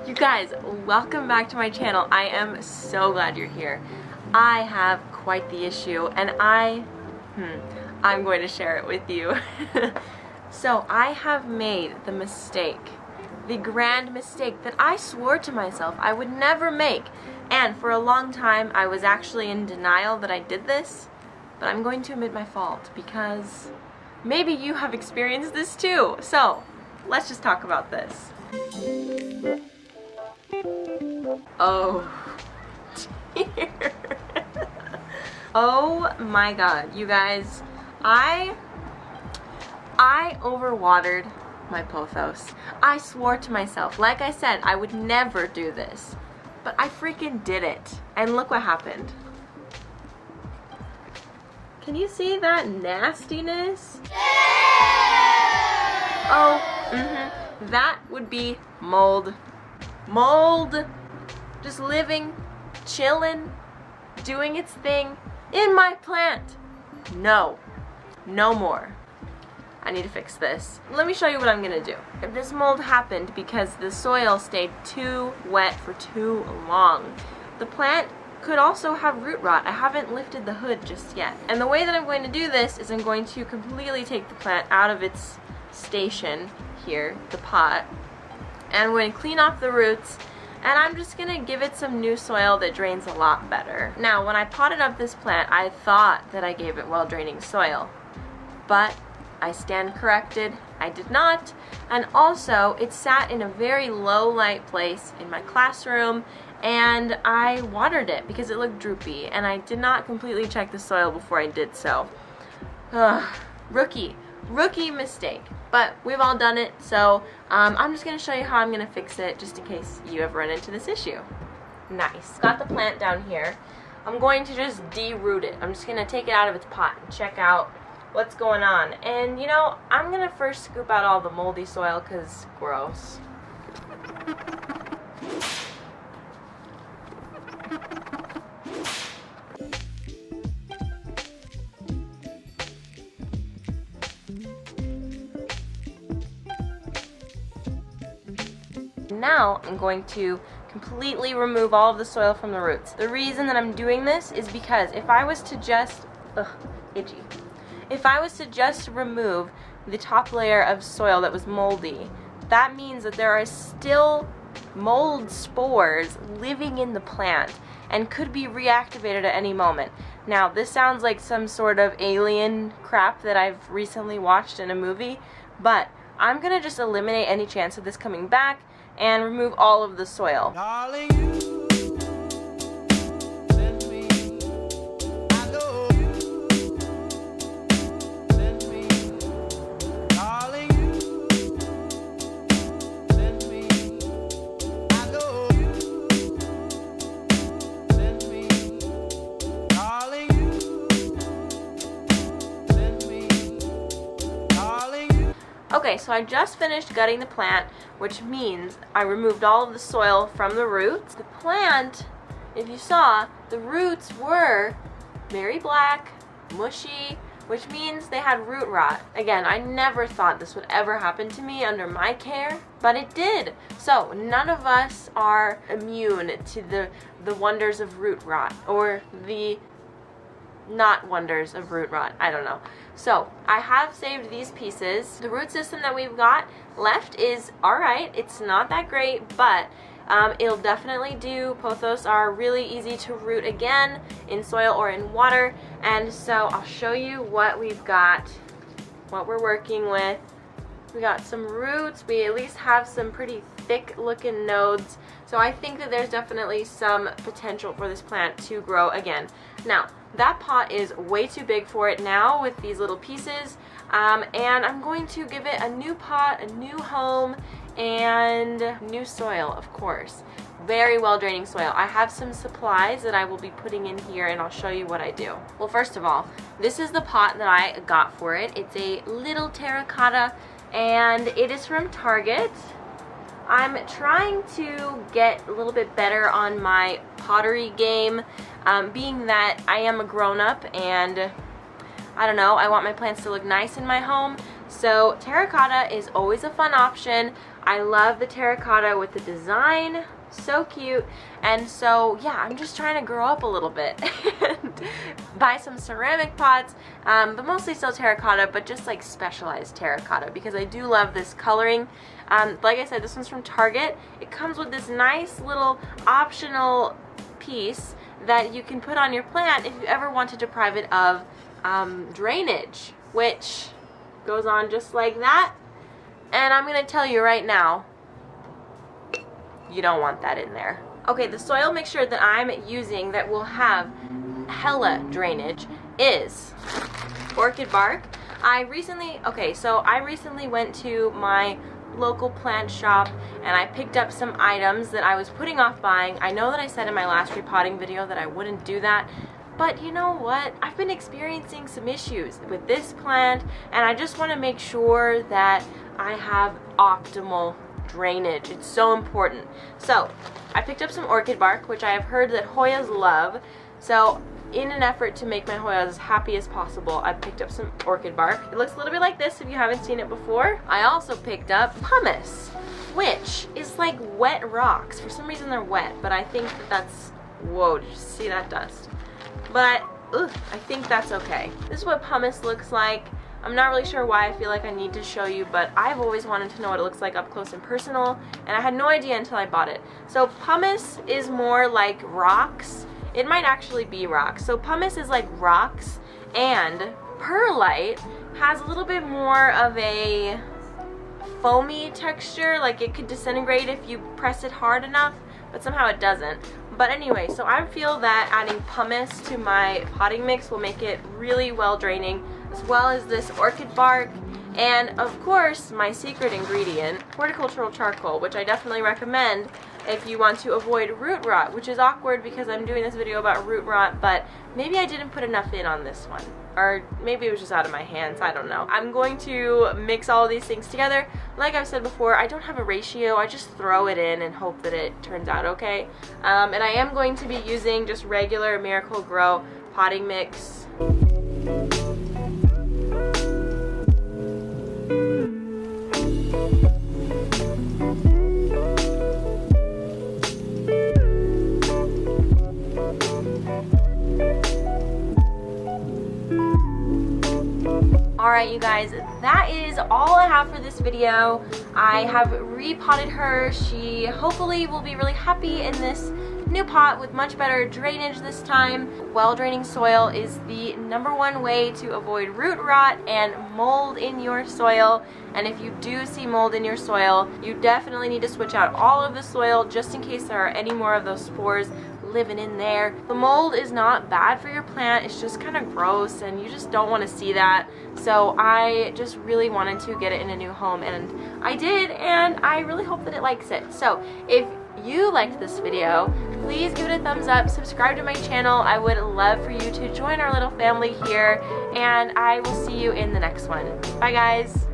You guys, welcome back to my channel. I am so glad you're here. I have quite the issue and I'm going to share it with you. So I have made the mistake, the grand mistake that I swore to myself I would never make. And for a long time I was actually in denial that I did this, but I'm going to admit my fault because maybe you have experienced this too. So let's just talk about this. Oh dear. Oh my god, you guys, I overwatered my pothos. I swore to myself, like I said, I would never do this, but I freaking did it. And look what happened. Can you see that nastiness? Oh, that would be mold. Mold. Just living, chilling, doing its thing in my plant. No. No more. I need to fix this. Let me show you what I'm gonna do. If this mold happened because the soil stayed too wet for too long, the plant could also have root rot. I haven't lifted the hood just yet. And the way that I'm going to do this is I'm going to completely take the plant out of its station here, the pot, and I'm going to clean off the roots, and I'm just going to give it some new soil that drains a lot better. Now, when I potted up this plant, I thought that I gave it well-draining soil, but I stand corrected, I did not. And also, it sat in a very low light place in my classroom, and I watered it because it looked droopy, and I did not completely check the soil before I did so. Rookie mistake. But we've all done it, so I'm just going to show you how I'm going to fix it just in case you ever run into this issue. Nice. Got the plant down here. I'm going to just de-root it. I'm just going to take it out of its pot and check out what's going on. And you know, I'm going to first scoop out all the moldy soil because gross. Now I'm going to completely remove all of the soil from the roots. The reason that I'm doing this is because if I was to just, itchy. If I was to just remove the top layer of soil that was moldy, that means that there are still mold spores living in the plant and could be reactivated at any moment. Now, this sounds like some sort of alien crap that I've recently watched in a movie, but I'm gonna just eliminate any chance of this coming back and remove all of the soil. Darling, you send me, I know you send me, darling, you send me, I know you send me, darling, you send me, darling, you. Okay, so I just finished gutting the plant, which means I removed all of the soil from the roots. The plant, if you saw, the roots were very black, mushy, which means they had root rot. Again, I never thought this would ever happen to me under my care, but it did. So none of us are immune to the wonders of root rot, or the not wonders of root rot, I don't know. So I have saved these pieces. The root system that we've got left is alright. It's not that great, but it'll definitely do. Pothos are really easy to root again in soil or in water, and so I'll show you what we've got, what we're working with. We got some roots. We at least have some pretty thick looking nodes, so I think that there's definitely some potential for this plant to grow again. Now, that pot is way too big for it now with these little pieces, and I'm going to give it a new pot, a new home, and new soil, of course. Very well draining soil. I have some supplies that I will be putting in here, and I'll show you what I do. Well, first of all, this is the pot that I got for it. It's a little terracotta, and it is from Target. I'm trying to get a little bit better on my pottery game, being that I am a grown-up and I don't know, I want my plants to look nice in my home. So terracotta is always a fun option. I love the terracotta with the design, so cute. And so yeah, I'm just trying to grow up a little bit and buy some ceramic pots, but mostly still terracotta, but just like specialized terracotta, because I do love this coloring. Like I said, this one's from Target. It comes with this nice little optional piece that you can put on your plant if you ever want to deprive it of drainage, which goes on just like that. And I'm gonna tell you right now, you don't want that in there. Okay, the soil mixture that I'm using that will have hella drainage is orchid bark. I recently went to my local plant shop and I picked up some items that I was putting off buying. I know that I said in my last repotting video that I wouldn't do that, but you know what? I've been experiencing some issues with this plant and I just want to make sure that I have optimal drainage. It's so important. So I picked up some orchid bark, which I have heard that Hoyas love. So in an effort to make my Hoyas as happy as possible, I picked up some orchid bark. It looks a little bit like this if you haven't seen it before. I also picked up pumice, which is like wet rocks. For some reason they're wet, but I think that that's, whoa, did you see that dust? But I think that's okay. This is what pumice looks like. I'm not really sure why I feel like I need to show you, but I've always wanted to know what it looks like up close and personal, and I had no idea until I bought it. So pumice is more like rocks. It might actually be rocks. So pumice is like rocks, and perlite has a little bit more of a foamy texture, like it could disintegrate if you press it hard enough, but somehow it doesn't. But anyway, so I feel that adding pumice to my potting mix will make it really well draining, as well as this orchid bark, and of course my secret ingredient, horticultural charcoal, which I definitely recommend if you want to avoid root rot, which is awkward because I'm doing this video about root rot, but maybe I didn't put enough in on this one, or maybe it was just out of my hands, I don't know. I'm going to mix all of these things together. Like I've said before, I don't have a ratio, I just throw it in and hope that it turns out okay. And I am going to be using just regular Miracle-Gro potting mix. Alright you guys, that is all I have for this video. I have repotted her. She hopefully will be really happy in this new pot with much better drainage this time. Well-draining soil is the #1 way to avoid root rot and mold in your soil. And if you do see mold in your soil, you definitely need to switch out all of the soil just in case there are any more of those spores living in there. The mold is not bad for your plant, it's just kind of gross and you just don't want to see that. So I just really wanted to get it in a new home, and I did, and I really hope that it likes it. So if you liked this video, please give it a thumbs up, subscribe to my channel. I would love for you to join our little family here, and I will see you in the next one. Bye guys.